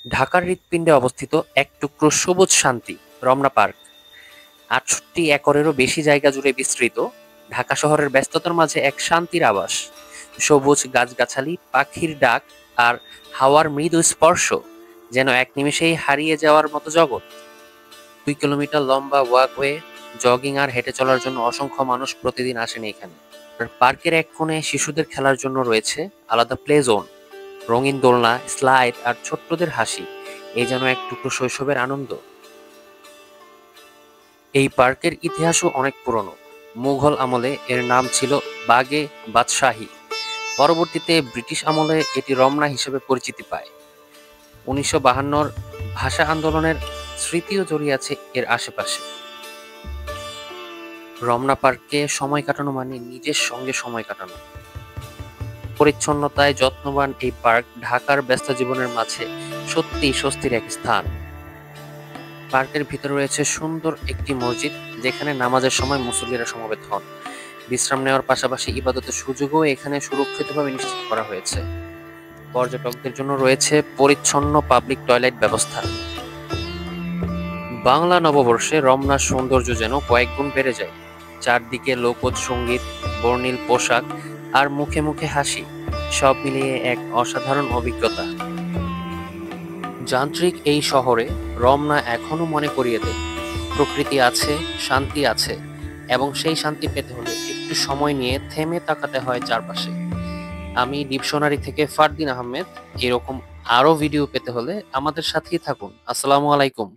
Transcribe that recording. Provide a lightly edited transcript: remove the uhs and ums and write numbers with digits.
ঢাকার হৃৎপিণ্ডে অবস্থিত এক টুকরো সবুজ শান্তি, রমনা পার্ক। ৬৮ একরেরও বেশি জায়গা জুড়ে বিস্তৃত, ঢাকা শহরের ব্যস্ততার মাঝে এক শান্তির আবাস। সবুজ গাছগাছালি, পাখির ডাক আর হাওয়ার মৃদু স্পর্শ যেন এক নিমেষেই হারিয়ে যাওয়ার মতো জগৎ। ২ কিলোমিটার লম্বা ওয়াকওয়ে, জগিং আর হেঁটে চলার জন্য অসংখ্য মানুষ প্রতিদিন আসেন এখানে। আর পার্কের এক কোণে শিশুদের খেলার জন্য রয়েছে আলাদা প্লে জোন। রঙিন দোলনা, স্লাইড আর ছোট্টদের হাসি, এই যেন এক টুকরো শৈশবের আনন্দ। এই পার্কের ইতিহাসও অনেক পুরনো। মুঘল আমলে এর নাম ছিল বাগে বাদশাহী। পরবর্তীতে ব্রিটিশ আমলে এটি রমনা হিসেবে পরিচিতি পায়। ১৯৫২-র ভাষা আন্দোলনের স্মৃতিও জড়িয়ে আছে এর আশেপাশে। রমনা পার্কে সময় কাটানো মানে নিজের সঙ্গে সময় কাটানো। পরিচ্ছন্নতায় যত্নবান এই পার্ক ঢাকার ব্যস্ত জীবনের মাঝে সত্যিই স্বস্তির এক স্থান। পার্কের ভিতরে রয়েছে সুন্দর একটি মসজিদ, যেখানে নামাজের সময় মুসল্লিরা সমবেত হন। বিশ্রাম নেওয়ার পাশাপাশি ইবাদতের সুযোগও এখানে সুরক্ষিতভাবে নিশ্চিত করা হয়েছে। পর্যটকদের জন্য রয়েছে পরিচ্ছন্ন পাবলিক টয়লেট ব্যবস্থা। বাংলা নববর্ষে রমনার সৌন্দর্য যেন কয়েক গুণ বেড়ে যায়। চারদিকে লোকজ সঙ্গীত, বর্ণিল পোশাক আর মুখে মুখে হাসি, সব মিলিয়ে এক অসাধারণ অভিজ্ঞতা। যান্ত্রিক এই শহরে রমনা এখনো মনে করিয়ে দেয় প্রকৃতি আছে, শান্তি আছে, এবং সেই শান্তি পেতে হলে একটু সময় নিয়ে থেমে তাকাতে হয় চারপাশে। আমি ডিপশনারি থেকে ফারদিন আহমেদ। এরকম আরো ভিডিও পেতে হলে আমাদের সাথেই থাকুন। আসসালামু আলাইকুম।